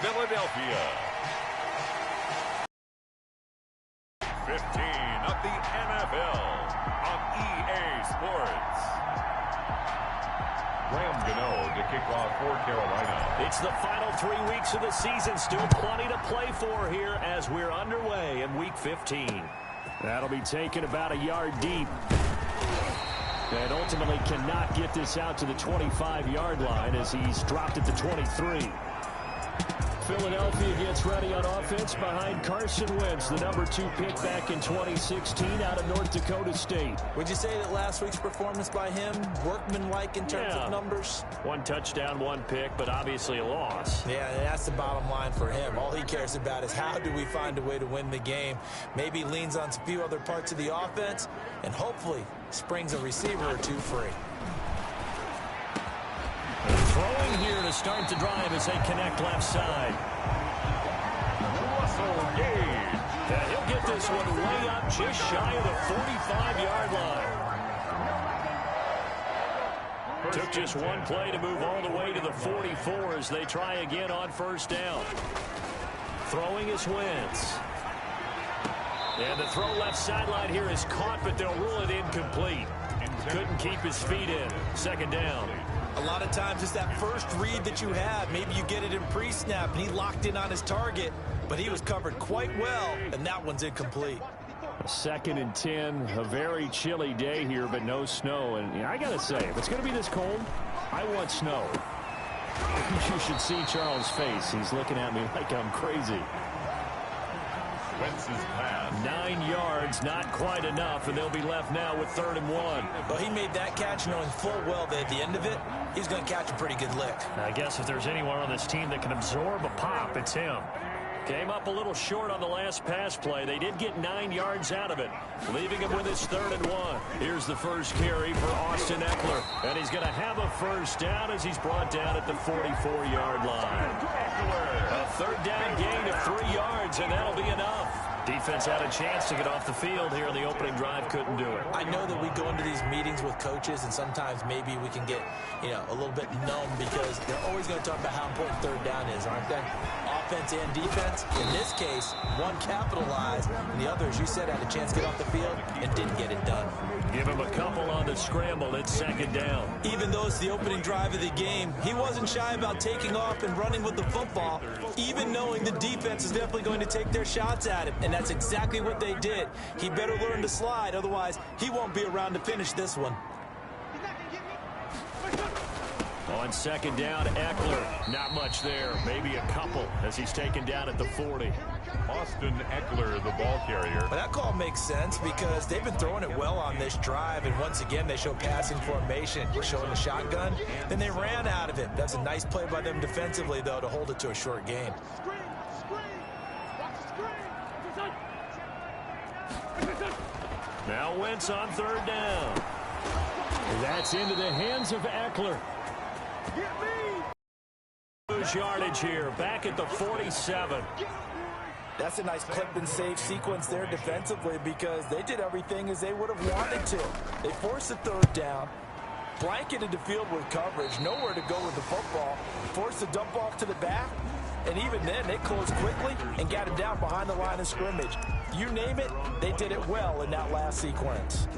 Philadelphia. 15 of the NFL on EA Sports. Graham Gano to kick off for Carolina. It's the final 3 weeks of the season. Still plenty to play for here as we're underway in Week 15. That'll be taken about a yard deep. And ultimately cannot get this out to the 25-yard line as he's dropped it to 23. Philadelphia gets ready on offense behind Carson Wentz, the number 2 pick back in 2016 out of North Dakota State. Would you say that last week's performance by him, workmanlike in terms of numbers? 1 touchdown, 1 pick, but obviously a loss. Yeah, that's the bottom line for him. All he cares about is how do we find a way to win the game. Maybe leans on a few other parts of the offense, and hopefully springs a receiver or 2 free. Throwing here to start the drive as they connect left side. And he'll get this one way up just shy of the 45-yard line. Took just 1 play to move all the way to the 44 as they try again on first down. Throwing is Wentz. And the throw left sideline here is caught, but they'll rule it incomplete. Couldn't keep his feet in. Second down. A lot of times it's that first read that you have. Maybe you get it in pre-snap, and he locked in on his target, but he was covered quite well, and that one's incomplete. 2nd and 10, a very chilly day here, but no snow. And I got to say, if it's going to be this cold, I want snow. You should see Charles' face. He's looking at me like I'm crazy. Wentz's pass. 9 yards, not quite enough, and they'll be left now with 3rd and 1. Well, he made that catch knowing full well that at the end of it, he's going to catch a pretty good lick. I guess if there's anyone on this team that can absorb a pop, it's him. Came up a little short on the last pass play. They did get 9 yards out of it, leaving him with his 3rd and 1. Here's the first carry for Austin Eckler, and he's going to have a first down as he's brought down at the 44-yard line. A 3rd down gain of 3 yards, and that'll be enough. Defense had a chance to get off the field here in the opening drive, couldn't do it. I know that we go into these meetings with coaches, and sometimes maybe we can get, a little bit numb because they're always going to talk about how important 3rd down is, aren't they? Offense and defense. In this case, one capitalized, and the other, as you said, had a chance to get off the field and didn't get it done. Give him a couple on the scramble. It's 2nd down. Even though it's the opening drive of the game, he wasn't shy about taking off and running with the football, even knowing the defense is definitely going to take their shots at him. And that's exactly what they did. He better learn to slide, otherwise he won't be around to finish this one. On 2nd down, Eckler. Not much there. Maybe a couple as he's taken down at the 40. Austin Eckler, the ball carrier. But that call makes sense because they've been throwing it well on this drive, and once again they show passing formation, showing the shotgun. Then they ran out of it. That's a nice play by them defensively, though, to hold it to a short gain. Now Wentz on 3rd down. That's into the hands of Eckler. Yardage here, back at the 47. That's a nice clip and save sequence there defensively because they did everything as they would have wanted to. They forced the 3rd down, blanketed the field with coverage, nowhere to go with the football, forced the dump off to the back, and even then they closed quickly and got him down behind the line of scrimmage. You name it, they did it well in that last sequence.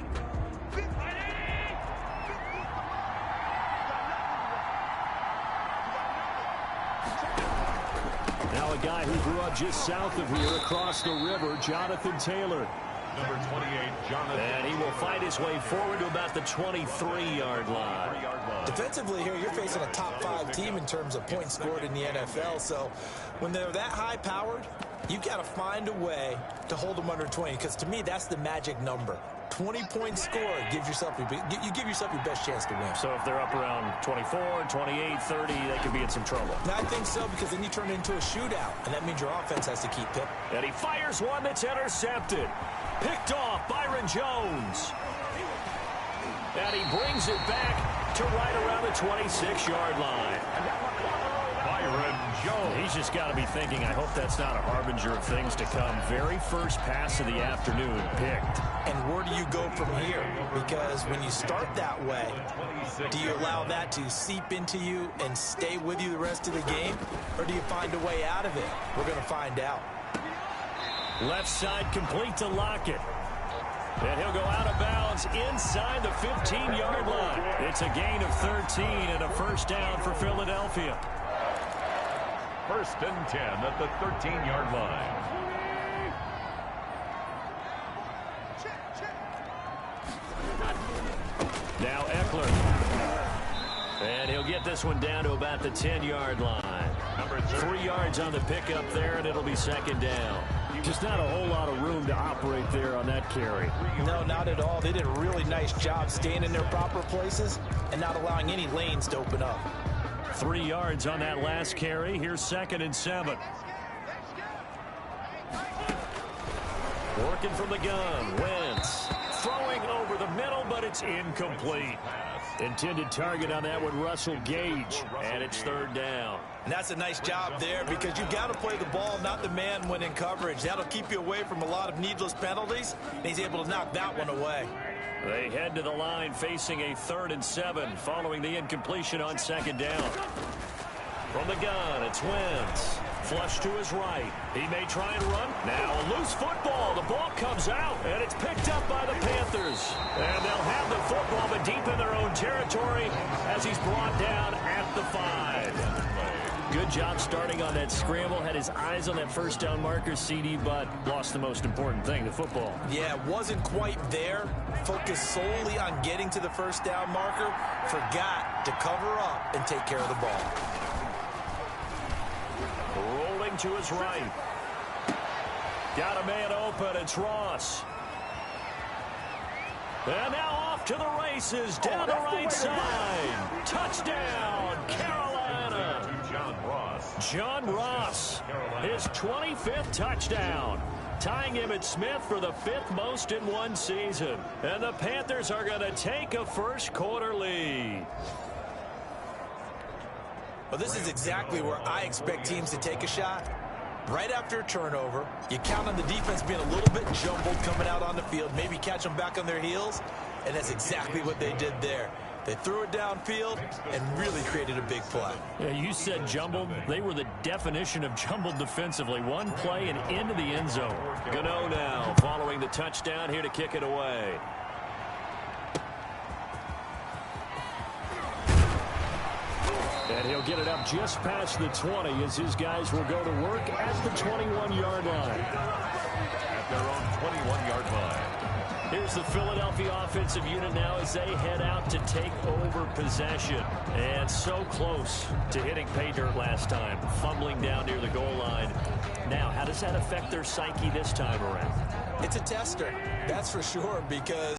Now a guy who grew up just south of here across the river, Jonathan Taylor. Number 28, Jonathan. And he will fight his way forward to about the 23-yard line. Defensively here, you're facing a top 5 team in terms of points scored in the NFL. So when they're that high-powered, you got to find a way to hold them under 20. Because to me, that's the magic number. 20 points scored gives yourself you give yourself your best chance to win. So if they're up around 24, 28, 30, they could be in some trouble. I think so because then you turn it into a shootout, and that means your offense has to keep it. And he fires one that's intercepted. Picked off Byron Jones. And he brings it back to right around the 26-yard line. Byron Jones. He's just got to be thinking, I hope that's not a harbinger of things to come. Very first pass of the afternoon picked. And where do you go from here? Because when you start that way, do you allow that to seep into you and stay with you the rest of the game? Or do you find a way out of it? We're going to find out. Left side complete to Lockett. And he'll go out of bounds inside the 15-yard line. It's a gain of 13 and a first down for Philadelphia. First and 10 at the 13-yard line. Now Eckler. And he'll get this one down to about the 10-yard line. 3 yards on the pickup there, and it'll be second down. Just not a whole lot of room to operate there on that carry. No, not at all. They did a really nice job staying in their proper places and not allowing any lanes to open up. 3 yards on that last carry. Here's 2nd and 7. Working from the gun. Wentz throwing over the middle, but it's incomplete. Intended target on that one, Russell Gage. And it's 3rd down. And that's a nice job there because you've got to play the ball, not the man when in coverage. That'll keep you away from a lot of needless penalties, and he's able to knock that one away. They head to the line facing a 3rd and 7 following the incompletion on 2nd down. From the gun, it's Wentz. Flush to his right. He may try and run. Now a loose football. The ball comes out, and it's picked up by the Panthers. And they'll have the football, but deep in their own territory as he's brought down at the 5. Good job starting on that scramble. Had his eyes on that first down marker, CD, but lost the most important thing, the football. Yeah, wasn't quite there. Focused solely on getting to the first down marker. Forgot to cover up and take care of the ball. Rolling to his right. Got a man open. It's Ross. And now off to the races down the right side. Touchdown, Carolina. John Ross, his 25th touchdown, tying him at Smith for the 5th most in one season. And the Panthers are going to take a first quarter lead. Well, this is exactly where I expect teams to take a shot. Right after a turnover, you count on the defense being a little bit jumbled coming out on the field, maybe catch them back on their heels, and that's exactly what they did there. They threw it downfield and really created a big play. Yeah, you said jumbled. They were the definition of jumbled defensively. One play and into the end zone. Gano now following the touchdown here to kick it away. And he'll get it up just past the 20 as his guys will go to work at the 21-yard line. At their own 21-yard line. Here's the Philadelphia offensive unit now as they head out to take over possession. And so close to hitting pay dirt last time, fumbling down near the goal line. Now, how does that affect their psyche this time around? It's a tester, that's for sure, because